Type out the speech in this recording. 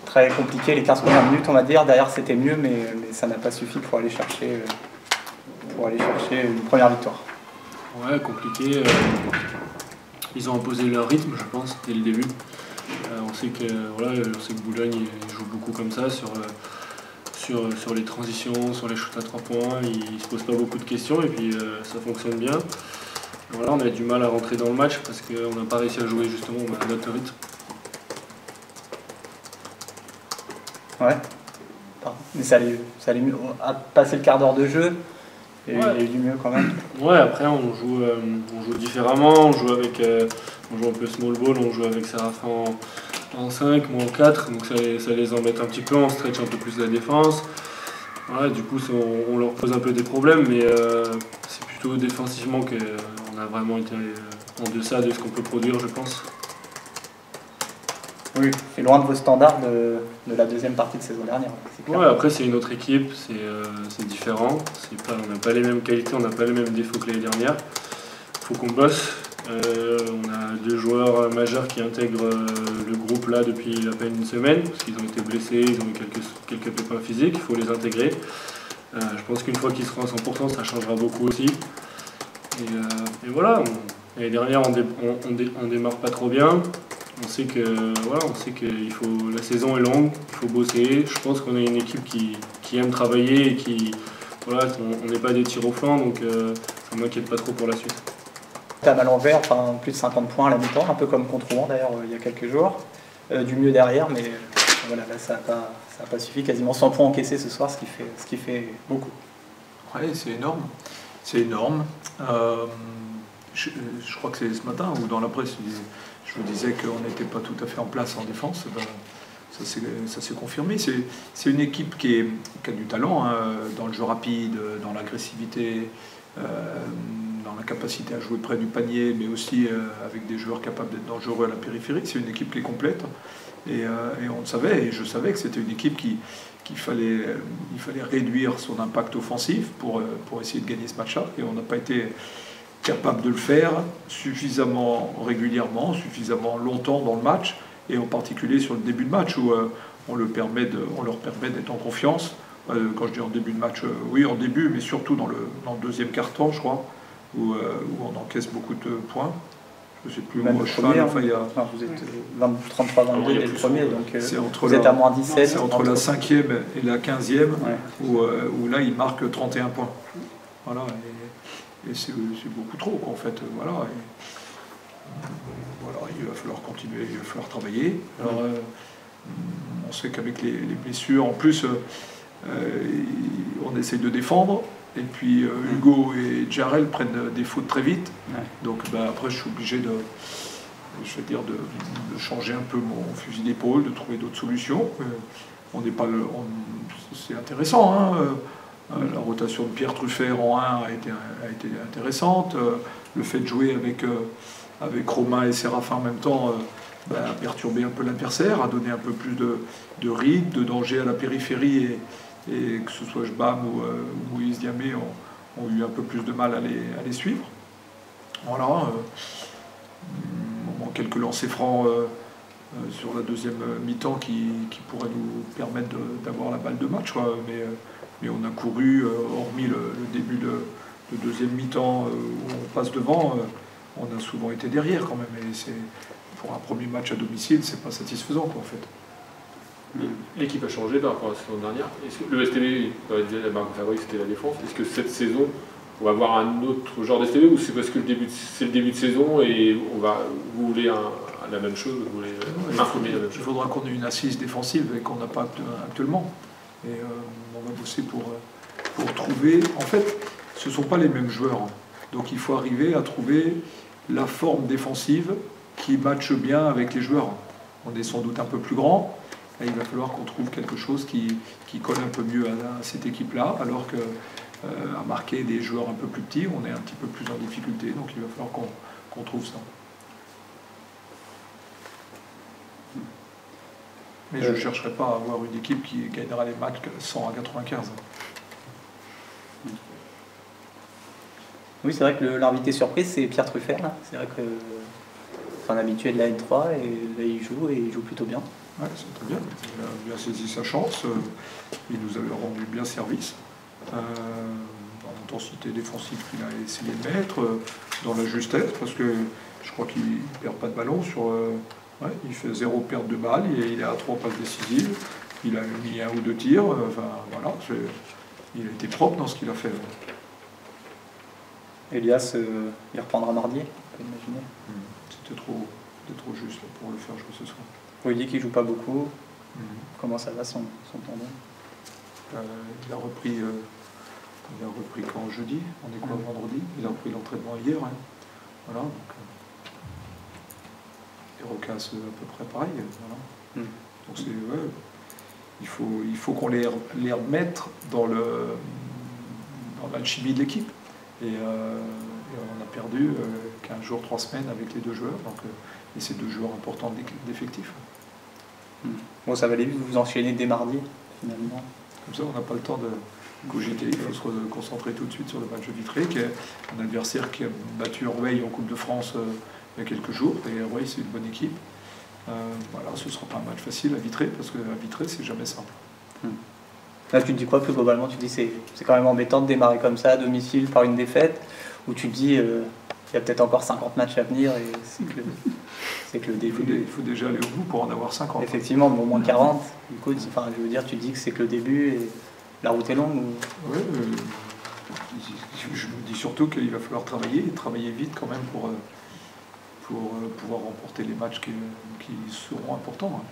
très compliqué les 15 premières minutes, on va dire. Derrière, c'était mieux, mais ça n'a pas suffi pour aller chercher une première victoire. Ouais, compliqué. Ils ont imposé leur rythme, je pense, dès le début. On sait que Boulogne il joue beaucoup comme ça sur les transitions, sur les shoots à 3 points. Ils ne se posent pas beaucoup de questions et puis ça fonctionne bien. Voilà, on a du mal à rentrer dans le match parce qu'on n'a pas réussi à jouer justement à notre rythme. Ouais. Mais ça allait mieux. À passer le quart d'heure de jeu, il y a eu du mieux quand même. Ouais, après on joue différemment, on joue un peu small ball, on joue avec Séraphin en 5, moi en 4, donc ça les embête un petit peu, on stretch un peu plus la défense. Voilà, du coup on leur pose un peu des problèmes, mais c'est plutôt défensivement qu'on a vraiment été en deçà de ce qu'on peut produire, je pense. Oui, c'est loin de vos standards de la deuxième partie de saison dernière. Ouais, après c'est une autre équipe, c'est différent. On n'a pas les mêmes qualités, on n'a pas les mêmes défauts que l'année dernière. Il faut qu'on bosse. On a 2 joueurs majeurs qui intègrent le groupe là depuis à peine une semaine, parce qu'ils ont été blessés, ils ont eu quelques pépins physiques, il faut les intégrer. Je pense qu'une fois qu'ils seront à 100%, ça changera beaucoup aussi. Et voilà, l'année dernière on démarre pas trop bien. On sait que la saison est longue, il faut bosser. Je pense qu'on est une équipe qui aime travailler et on n'est pas des tirs au flanc, donc ça ne m'inquiète pas trop pour la suite. T'as mal envers, plus de 50 points à la mi-temps, un peu comme contre Rouen d'ailleurs il y a quelques jours. Du mieux derrière, mais voilà, là ça n'a pas suffi. Quasiment 100 points encaissés ce soir, ce qui fait beaucoup. Oui, c'est énorme. C'est énorme. Je crois que c'est ce matin ou dans la presse, je vous disais qu'on n'était pas tout à fait en place en défense. Ça s'est confirmé. C'est une équipe qui a du talent dans le jeu rapide, dans l'agressivité, dans la capacité à jouer près du panier, mais aussi avec des joueurs capables d'être dangereux à la périphérie. C'est une équipe qui est complète. Et on le savait, et je savais que c'était une équipe qu'il fallait réduire son impact offensif pour essayer de gagner ce match-là. Et on n'a pas été capable de le faire suffisamment régulièrement, suffisamment longtemps dans le match, et en particulier sur le début de match où on leur permet d'être en confiance. Quand je dis en début de match, oui en début, mais surtout dans le deuxième quart-temps, je crois, où on encaisse beaucoup de points. Je ne sais plus même où le premier, vous êtes 33-22 dès le premier, donc vous êtes à moins 17. C'est entre la 5e et la 15e, où là il marque 31 points. Voilà, et c'est beaucoup trop, quoi, en fait. Voilà, il va falloir continuer, il va falloir travailler. Alors, on sait qu'avec les blessures, en plus, on essaye de défendre. Et puis Hugo et Jarel prennent des fautes très vite. Donc après, je suis obligé de changer un peu mon fusil d'épaule, de trouver d'autres solutions. On n'est pas c'est intéressant, hein. La rotation de Pierre Truffert en 1 a été intéressante. Le fait de jouer avec Romain et Séraphin en même temps a perturbé un peu l'adversaire, a donné un peu plus de rythme, de danger à la périphérie, et que ce soit Jbam ou Moïse Diamé ont eu un peu plus de mal à les suivre. Voilà. Quelques lancers francs sur la deuxième mi-temps qui pourraient nous permettre d'avoir la balle de match, quoi. Mais on a couru, hormis le début de deuxième mi-temps où on passe devant, on a souvent été derrière quand même. Et pour un premier match à domicile, c'est pas satisfaisant, quoi, en fait. L'équipe a changé par rapport à la saison dernière. Est-ce que le STB, la marque fabrique, c'était la défense. Est-ce que cette saison, on va avoir un autre genre d'STB, ou c'est parce que c'est le début de saison et vous voulez la même chose, vous voulez imprimer la même chose? Il faudra qu'on ait une assise défensive et qu'on n'a pas actuellement. Et on va bosser pour trouver... En fait, ce ne sont pas les mêmes joueurs. Donc il faut arriver à trouver la forme défensive qui matche bien avec les joueurs. On est sans doute un peu plus grand. Et il va falloir qu'on trouve quelque chose qui colle un peu mieux à cette équipe-là, alors que à marquer des joueurs un peu plus petits, on est un petit peu plus en difficulté. Donc il va falloir qu'on trouve ça. Mais je ne chercherai pas à avoir une équipe qui gagnera les matchs 100 à 95. Oui, c'est vrai que l'invité surprise, c'est Pierre Truffert. C'est vrai que c'est un habitué de la N3, et là il joue plutôt bien. Ouais, c'est très bien. Il a bien saisi sa chance. Il nous avait rendu bien service. Dans l'intensité défensive qu'il a essayé de mettre, dans la justesse, parce que je crois qu'il ne perd pas de ballon. Il fait 0 perte de balle, il est à 3 passes décisives. Il a mis 1 ou 2 tirs. Voilà, il a été propre dans ce qu'il a fait. Elias, il reprendra mardi, on peut imaginer. C'était trop juste pour le faire jouer ce soir. Il dit qu'il ne joue pas beaucoup. Comment ça va son tendon? Il a repris quand jeudi, on est quoi vendredi? Il a repris l'entraînement hier. Hein. Voilà, donc, il recasse à peu près pareil. Voilà. Donc il faut qu'on les remette dans l'alchimie de l'équipe. Et on a perdu 15 jours, 3 semaines avec les 2 joueurs. Donc, et c'est 2 joueurs importants d'effectifs. Bon, ça va aller vite, vous enchaînez dès mardi, finalement. Comme ça, on n'a pas le temps de cogiter. Il faut se concentrer tout de suite sur le match de Vitré, qui est un adversaire qui a battu Orweil en Coupe de France il y a quelques jours. Et Orweil, c'est une bonne équipe. Voilà, ce ne sera pas un match facile à Vitré, parce qu'à Vitré, c'est jamais simple. Là, tu te dis quoi plus globalement? Tu te dis c'est quand même embêtant de démarrer comme ça, à domicile, par une défaite, ou tu te dis il y a peut-être encore 50 matchs à venir et c'est que le début. Il faut déjà aller au bout pour en avoir 50. Effectivement, mais au moins 40. Du coup, je veux dire, tu te dis que c'est que le début et la route est longue. Ou... Ouais, je me dis surtout qu'il va falloir travailler vite quand même pour pouvoir remporter les matchs qui seront importants. Hein.